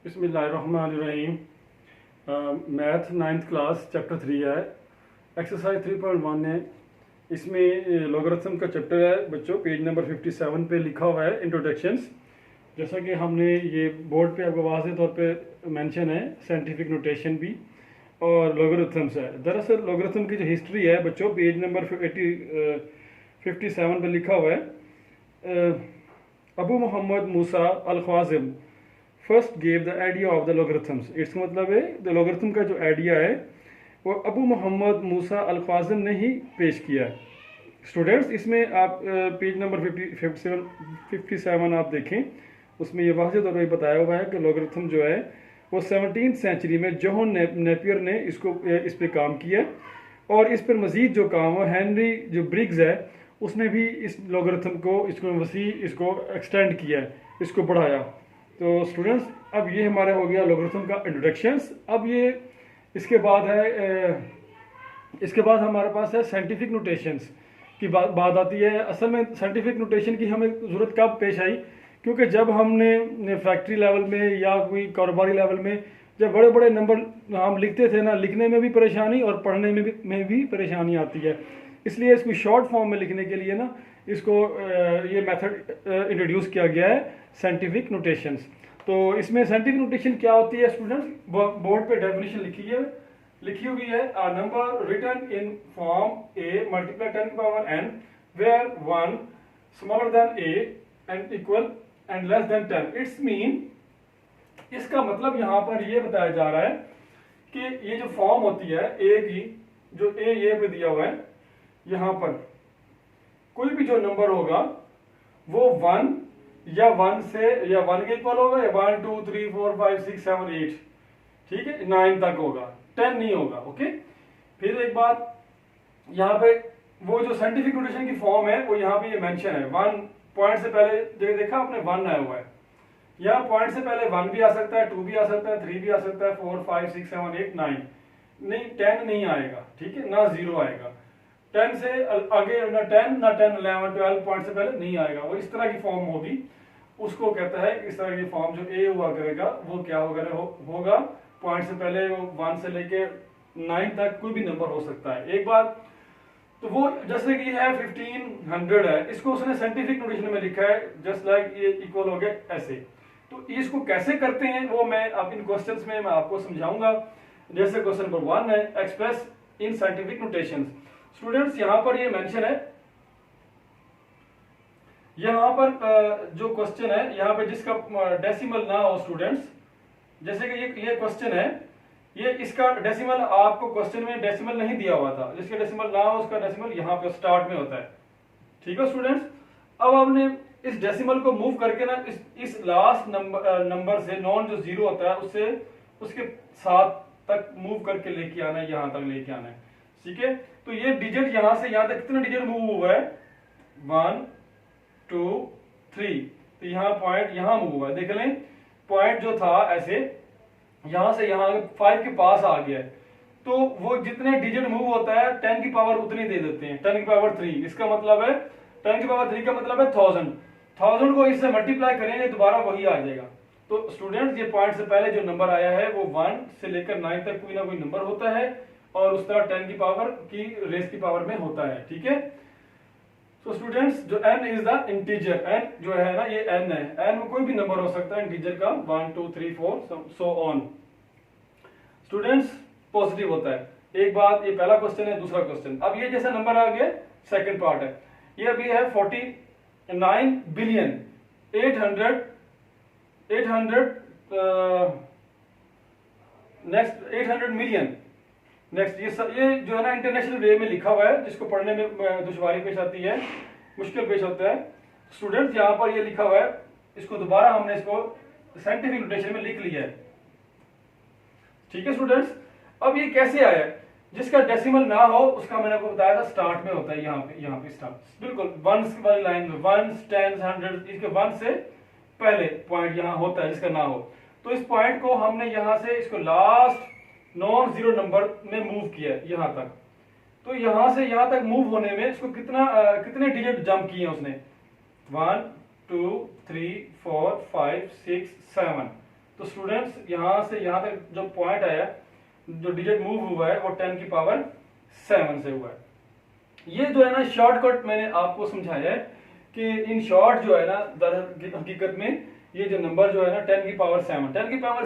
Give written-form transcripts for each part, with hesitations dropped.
बिस्मिल्लाहिर्रहमानिर्रहीम। Math ninth class chapter 3 है। Exercise 3.1 है। इसमें लॉगरिथम का चैप्टर है बच्चों। पेज नंबर 57 पे लिखा हुआ है इंट्रोडक्शंस। जैसा कि हमने ये बोर्ड पे आपको वाज़ेह तौर पे मेंशन है, साइंटिफिक नोटेशन भी और लॉगरिथम्स है। दरअसल लॉगरिथम की जो हिस्ट्री है बच्चों, पेज नंबर 57 पे लिखा हुआ है। Abu Muhammad Musa al Khwarizmi first gave the idea of the logarithms. इसका मतलब है द लॉगरिथम का जो आइडिया है वो अबू मोहम्मद मूसा अल ख्वाज़िम ने ही पेश किया है। स्टूडेंट्स, इसमें आप पेज नंबर 57 आप देखें, उसमें ये वाज़ेह तौर पर बताया हुआ है कि लॉगरिथम जो है वो 17th सेंचुरी में जॉन नेपियर ने इस पे काम किया और इस पर मज़ीद जो काम है हेनरी जो ब्रिग्स है उसने भी इस लॉगरिथम को इसको एक्सटेंड किया है, इसको बढ़ाया। तो स्टूडेंट्स, अब ये हमारा हो गया लॉगरिथम का इंट्रोडक्शंस। अब ये इसके बाद हमारे पास है साइंटिफिक नोटेशंस की बात आती है। असल में साइंटिफिक नोटेशन की हमें ज़रूरत कब पेश आई, क्योंकि जब हमने फैक्ट्री लेवल में या कोई कारोबारी लेवल में जब बड़े बड़े नंबर हम लिखते थे ना, लिखने में भी परेशानी और पढ़ने में भी परेशानी आती है। इसलिए इसको शॉर्ट फॉर्म में लिखने के लिए ना इसको ये मेथड इंट्रोड्यूस किया गया है, साइंटिफिक नोटेशंस। तो इसमें साइंटिफिक नोटेशन क्या होती है स्टूडेंट्स, बोर्ड पे डेफिनेशन लिखी हुई है। A number written in form a multiply 10 की power n where 1 smaller than a and equal and less than 10। It's mean, इसका मतलब यहाँ पर ये बताया जा रहा है कि ये जो फॉर्म होती है ए की, जो ए ये पे दिया हुआ है, यहाँ पर कोई भी जो नंबर होगा वो 1 या 1 से या 1 के इक्वल होगा या 1 2 3 4 5 6 7 8, ठीक है, 9 तक होगा, 10 नहीं होगा। ओके, फिर एक बात यहाँ पे वो जो साइंटिफिक नोटेशन की फॉर्म है वो यहाँ पे ये मेंशन है। 1 पॉइंट से पहले देखा आपने 1 आया हुआ है, यहाँ पॉइंट से पहले 1 भी आ सकता है, 2 भी आ सकता है, 3 भी आ सकता है, 4 5 6 7 8 9 नहीं, 10 नहीं आएगा, ठीक है, ना 0 आएगा। 10 से आगे ना 10 ना 10 11 12 पॉइंट से पहले नहीं आएगा। वो इस तरह की फॉर्म होगी, उसको कहता है इस तरह की फॉर्म जो ए हुआ करेगा वो क्या होगा पॉइंट से पहले वो 1 से लेके 9 तक कोई भी नंबर हो सकता है। एक बात तो वो जैसे कि है 1500 है, इसको उसने साइंटिफिक नोटेशन में लिखा है जस्ट लाइक ये इक्वल हो गया ऐसे। तो इसको कैसे करते हैं वो मैं अब इन क्वेश्चंस में मैं आपको समझाऊंगा। जैसे क्वेश्चन नंबर 1 है, express in scientific notations. Students, यहां पर ये मेंशन है, यहां पर जो क्वेश्चन है यहां पे जिसका डेसिमल ना हो स्टूडेंट्स, जैसे कि ये क्वेश्चन है, ये इसका डेसिमल आपको क्वेश्चन में डेसिमल नहीं दिया हुआ था, जिसका डेसिमल ना हो उसका डेसिमल यहां पे स्टार्ट में होता है, ठीक है स्टूडेंट्स। अब हमने इस डेसिमल को मूव करके ना इस लास्ट नंबर से नॉन जो 0 होता है उससे उसके साथ तक मूव करके लेके आना है, यहां तक लेके आना है, ठीक है। तो ये डिजिट यहां से यहां तक कितना डिजिट मूव हुआ है, 1 2 3, तो यहाँ पॉइंट यहां मूव हुआ है, देख लें पॉइंट जो था ऐसे यहां से यहां 5 के पास आ गया है। तो वो जितने डिजिट मूव होता है 10 की पावर उतनी दे देते हैं, 10 की पावर 3। इसका मतलब है 10 की पावर 3 का मतलब है 1000 को इससे मल्टीप्लाई करेंगे दोबारा वही आ जाएगा। तो स्टूडेंट्स, ये पॉइंट से पहले जो नंबर आया है वो 1 से लेकर 9 तक कोई ना कोई नंबर होता है और उस तरह 10 की पावर की रेस की पावर में होता है, ठीक है। तो स्टूडेंट्स, जो n is the integer, n जो है ना ये n है, n में कोई भी नंबर हो सकता है इंटीजर का, 1 2 3 4 सो ऑन। स्टूडेंट्स, पॉजिटिव होता है। एक बात, ये पहला क्वेश्चन है। दूसरा क्वेश्चन, अब ये जैसा नंबर आ गया सेकंड पार्ट है, ये अभी है 49 बिलियन 800 नेक्स्ट 800 मिलियन नेक्स्ट। ये जो है ना इंटरनेशनल वे में लिखा हुआ है, जिसको पढ़ने में दुश्वारी पेश आती है, मुश्किल पेश होता है। स्टूडेंट्स, यहाँ पर ये लिखा हुआ है, इसको दोबारा हमने इसको साइंटिफिक नोटेशन में लिख लिया है, ठीक है स्टूडेंट्स। अब ये कैसे आया, जिसका डेसिमल ना हो उसका मैंने आपको बताया था स्टार्ट में होता है, यहाँ पे स्टार्ट बिल्कुल 1 वाली लाइन में 1 10 100, इसके 1 से पहले पॉइंट यहाँ होता है जिसका ना हो। तो इस पॉइंट को हमने यहाँ से इसको लास्ट नॉन 0 नंबर में मूव किया यहाँ तक। तो यहां से यहां तक मूव होने में इसको कितने डिजिट जंप किए उसने, 1 2 3 4 5 6 7, तो स्टूडेंट्स यहाँ से यहाँ तक जो पॉइंट आया, जो डिजिट मूव हुआ है वो 10 की पावर 7 से हुआ है। ये जो है ना शॉर्टकट मैंने आपको समझाया है कि इन शॉर्ट जो है ना हकीकत में ये जो नंबर जो है ना 10 की पावर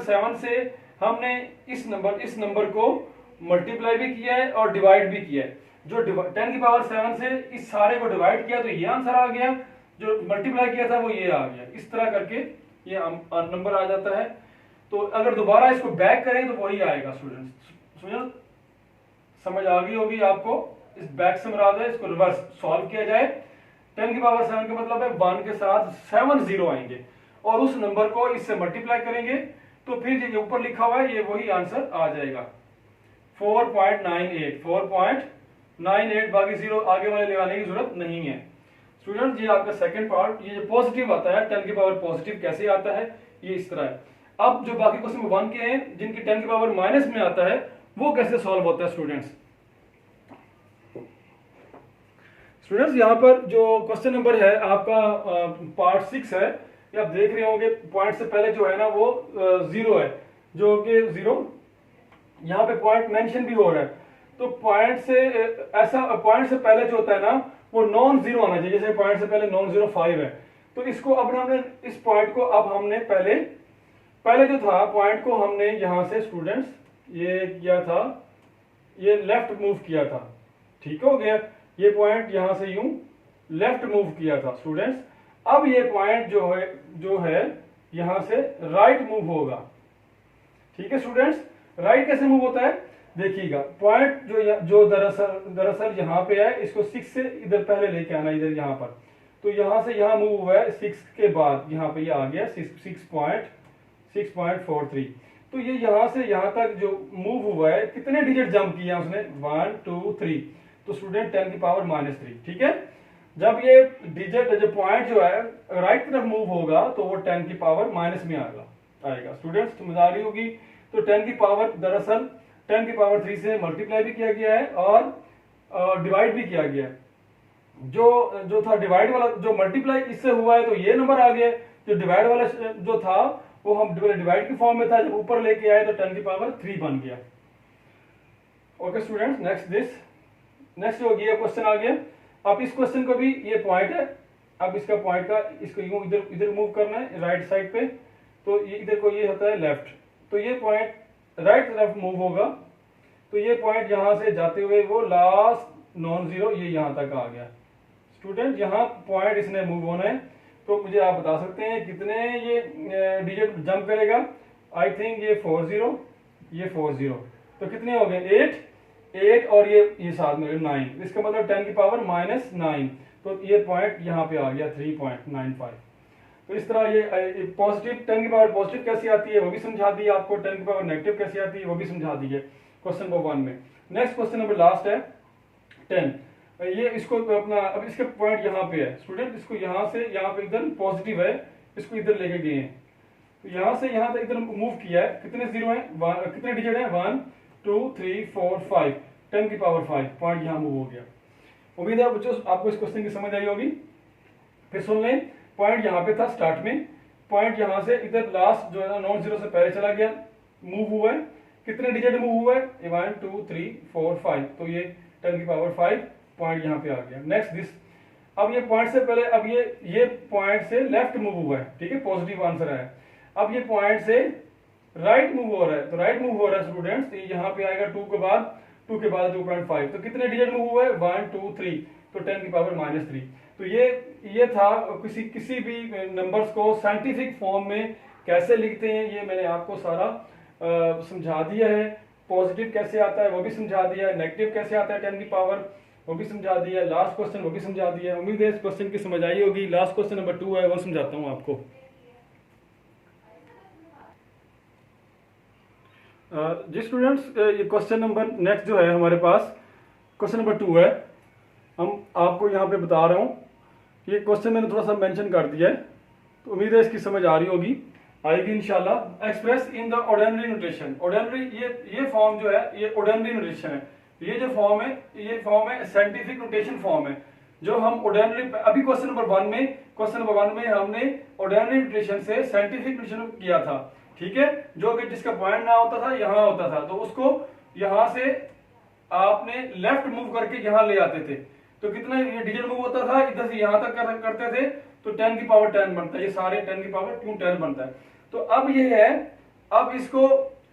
7 से हमने इस नंबर को मल्टीप्लाई भी किया है और डिवाइड भी किया है। जो 10 की पावर 7 से इस सारे को डिवाइड किया तो ये आंसर आ गया, जो मल्टीप्लाई किया था वो ये आ गया। इस तरह करके ये नंबर आ जाता है। तो अगर दोबारा इसको बैक करें तो वही आएगा स्टूडेंट्स। समझ आ गई होगी आपको। इस बैक से मुराद है इसको रिवर्स सॉल्व किया जाए। 10 की पावर 7 का मतलब है 1 के साथ 7 जीरो आएंगे और उस नंबर को इससे मल्टीप्लाई करेंगे तो फिर जो ऊपर लिखा हुआ है ये वही आंसर आ जाएगा 4.98। बाकी जीरो आगे वाले लगाने की जरूरत नहीं है स्टूडेंट। ये आपका सेकंड पार्ट। ये जो पॉजिटिव आता है 10 की पावर पॉजिटिव कैसे आता है ये इस तरह है। अब जो बाकी क्वेश्चन नंबर 1 के हैं जिनकी 10 की पावर माइनस में आता है वो कैसे सॉल्व होता है स्टूडेंट्स। यहाँ पर जो क्वेश्चन नंबर है आपका पार्ट 6 है, ये आप देख रहे होंगे पॉइंट से पहले जो है ना वो जीरो है, जो कि जीरो यहाँ पे पॉइंट मेंशन भी हो रहा है। तो पॉइंट से पॉइंट से पहले जो होता है ना वो नॉन जीरो आना चाहिए। जैसे पॉइंट से पहले नॉन जीरो 5 है तो इसको अब हमने इस पॉइंट को अब हमने पहले जो था पॉइंट को हमने यहां से स्टूडेंट्स ये किया था, ये लेफ्ट मूव किया था, ठीक हो गया। ये पॉइंट यहां से यूं लेफ्ट मूव किया था स्टूडेंट्स। अब ये पॉइंट जो है यहां से राइट मूव होगा, ठीक है स्टूडेंट्स। राइट कैसे मूव होता है देखिएगा। पॉइंट जो दरअसल यहाँ पे है इसको 6 से इधर पहले लेके आना, इधर यहाँ पर। तो यहां से यहाँ मूव हुआ है 6 के बाद यहाँ पे ये आ गया 6.43। तो ये यहाँ से यहाँ तक जो मूव हुआ है कितने डिजिट जंप किया उसने 1 2 3। तो स्टूडेंट 10 की पावर -3, ठीक है। जब ये डिजिट जो पॉइंट जो है राइट तरफ मूव होगा तो वो 10 की पावर माइनस में आएगा स्टूडेंट्स। समझ आ रही होगी। तो 10 की पावर दरअसल 10 की पावर 3 से मल्टीप्लाई भी किया गया है और डिवाइड भी किया गया है। जो था डिवाइड वाला, जो मल्टीप्लाई इससे हुआ है तो ये नंबर आ गया। जो डिवाइड वाला जो था वो हम डिवाइड की फॉर्म में था, जब ऊपर लेके आए तो 10 की पावर 3 बन गया। ओके स्टूडेंट्स, नेक्स्ट हो गया क्वेश्चन आ गया। अब इस क्वेश्चन को भी ये पॉइंट है, अब इसका पॉइंट का इसको यूं इधर मूव करना है राइट साइड पे। तो ये इधर को ये होता है लेफ्ट, तो ये पॉइंट राइट तरफ मूव होगा। तो ये पॉइंट यहां से जाते हुए वो लास्ट नॉन जीरो ये यहां तक आ गया स्टूडेंट। यहाँ पॉइंट इसने मूव होना है। तो मुझे आप बता सकते हैं कितने ये डिजिट जंप करेगा। आई थिंक ये 40, ये 40, तो कितने हो गए 8 और ये साथ में 9। इसका मतलब 10 की पावर -9। तो ये पॉइंट यहाँ पे आ गया 3.95। तो इस तरह ये पॉजिटिव 10 की पावर पॉजिटिव कैसी आती है वो भी समझा दी आपको, 10 की पावर नेगेटिव कैसी आती है वो भी समझा दी है क्वेश्चन नंबर 1 में। नेक्स्ट क्वेश्चन नंबर लास्ट है 10। ये इसको अपना अब इसके पॉइंट यहाँ पे है स्टूडेंट। इसको यहाँ से यहाँ पे इधर पॉजिटिव है, इसको इधर लेके गए हैं। तो यहाँ से यहाँ तक इधर मूव किया है। कितने जीरो हैं, कितने डिजिट हैं 1 2 3 4 5। 10 की पावर 5 पॉइंट यहाँ मूव हो गया। उम्मीद है बच्चों आपको इस क्वेश्चन की समझ आई होगी। फिर सुन लें, पॉइंट यहाँ पे था स्टार्ट में, पॉइंट यहाँ से इधर लास्ट जो है ना नॉन जीरो से पहले चला गया, मूव हुआ है। कितने डिजिट मूव हुआ है 1 2 3 4 5। तो ये 10 की पावर 5 पॉइंट यहाँ पे आ गया। नेक्स्ट दिस, अब ये पॉइंट से पहले अब ये पॉइंट से लेफ्ट मूव हुआ है, ठीक है, पॉजिटिव आंसर है। अब ये पॉइंट से राइट मूव हो रहा है, तो राइट मूव हो रहा है स्टूडेंट्स। तो यहाँ पे आएगा 2 के बाद 2.5। तो कितने डिजिट मूव हुआ है 1 2 3। तो 10 की पावर -3। तो ये था किसी भी नंबर्स को साइंटिफिक फॉर्म में कैसे लिखते हैं ये मैंने आपको सारा समझा दिया है। पॉजिटिव कैसे आता है वो भी समझा दिया है, नेगेटिव कैसे आता है 10 की पावर वो भी समझा दिया है, लास्ट क्वेश्चन वो भी समझा दिया है। उम्मीद है इस क्वेश्चन की समझ आई होगी। लास्ट क्वेश्चन नंबर 2 है वो समझाता हूँ आपको। जी स्टूडेंट्स, ये क्वेश्चन नंबर नेक्स्ट जो है हमारे पास क्वेश्चन नंबर 2 है। हम आपको यहाँ पे बता रहा हूँ, ये क्वेश्चन मैंने थोड़ा सा मेंशन कर दिया है, तो उम्मीद है इसकी समझ आ रही होगी, आएगी इंशाल्लाह। Express in the ordinary notation. Ordinary ये फॉर्म जो है ये ऑर्डिनरी नोटेशन है। ये जो फॉर्म है ये फॉर्म है साइंटिफिक नोटेशन फॉर्म है जो हम ऑर्डिनरी अभी क्वेश्चन नंबर 1 में हमने ऑर्डिनरी नोटेशन से साइंटिफिक नोटेशन किया था। ठीक है, जो कि जिसका पॉइंट ना होता था यहाँ होता था, तो उसको यहाँ से आपने लेफ्ट मूव करके यहाँ ले आते थे, तो कितना ये डिजिट मूव होता था, इधर से यहाँ तक करते थे, तो 10 की पावर 10 बनता है, ये सारे 10 की पावर 2 10 बनता है। तो अब ये है, अब इसको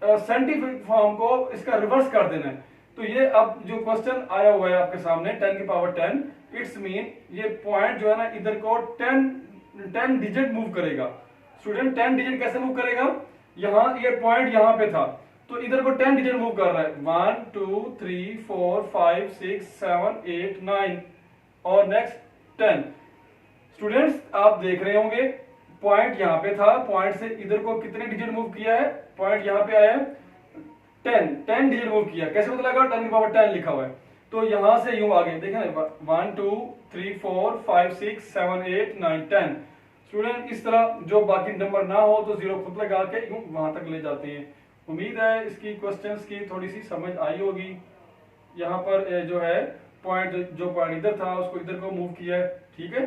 साइंटिफिक फॉर्म को इसका रिवर्स कर देना है। तो ये अब जो क्वेश्चन आया हुआ है आपके सामने 10 की पावर 10, इट्स मीन ये पॉइंट जो है ना इधर को 10 डिजिट मूव करेगा। स्टूडेंट 10 डिजिट कैसे मूव करेगा, यहाँ ये पॉइंट यहाँ पे था, तो इधर को 10 डिजिट मूव कर रहा है, 1 2 3 4 5 6 7 8 9 और नेक्स्ट 10। स्टूडेंट्स आप देख रहे होंगे पॉइंट यहाँ पे था, पॉइंट से इधर को कितने डिजिट मूव किया है, पॉइंट यहाँ पे आया है 10 डिजिट मूव किया। कैसे पता लगा, 10 की पावर 10 लिखा हुआ है, तो यहां से यूं आगे देखें ना, 1 2 3 4 5 6 7 8 9 10। स्टूडेंट इस तरह जो बाकी नंबर ना हो तो जीरो खुद लगा के यूं वहां तक ले जाते हैं। उम्मीद है इसकी क्वेश्चंस की थोड़ी सी समझ आई होगी। यहाँ पर जो है पॉइंट, जो पॉइंट इधर था उसको इधर को मूव किया है, ठीक है।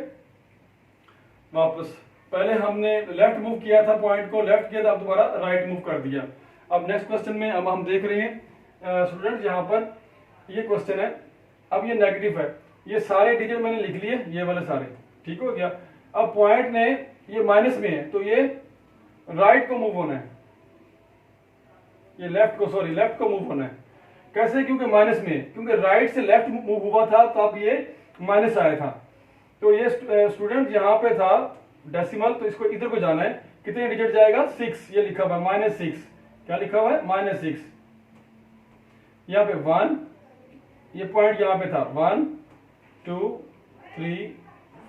वापस पहले हमने लेफ्ट मूव किया था, पॉइंट को लेफ्ट किया था, अब दोबारा राइट मूव कर दिया। अब नेक्स्ट क्वेश्चन में अब हम देख रहे हैं स्टूडेंट, यहाँ पर ये क्वेश्चन है, अब ये नेगेटिव है, ये सारे डिजिट मैंने लिख लिए, ये वाले सारे, ठीक हो गया। अब पॉइंट ने ये माइनस में है, तो ये राइट को मूव होना है, ये लेफ्ट को मूव होना है। कैसे, क्योंकि माइनस में है, क्योंकि राइट से लेफ्ट मूव हुआ था तब ये माइनस आया था। तो ये स्टूडेंट यहाँ पे था डेसिमल, तो इसको इधर को जाना है, कितने डिजिट जाएगा, 6, ये लिखा हुआ है -6, क्या लिखा हुआ है -6। यहाँ पे 1, ये पॉइंट यहाँ पे था 1 2 3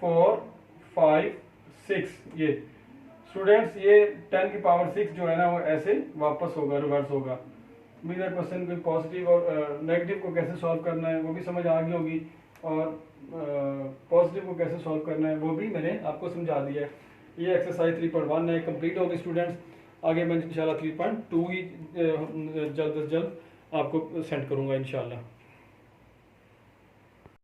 4 5 6, ये स्टूडेंट्स ये 10 की पावर 6 जो है ना वो ऐसे वापस होगा, रिवर्स होगा। उम्मीद है क्वेश्चन को पॉजिटिव और नेगेटिव को कैसे सॉल्व करना है वो भी समझ आ गई होगी, और पॉजिटिव को कैसे सॉल्व करना है वो भी मैंने आपको समझा दिया है। ये एक्सरसाइज 3.1 है, कंप्लीट होगी स्टूडेंट्स। आगे मैं इंशाल्लाह 3.2 ही जल्द से जल्द आपको सेंड करूंगा इंशाल्लाह।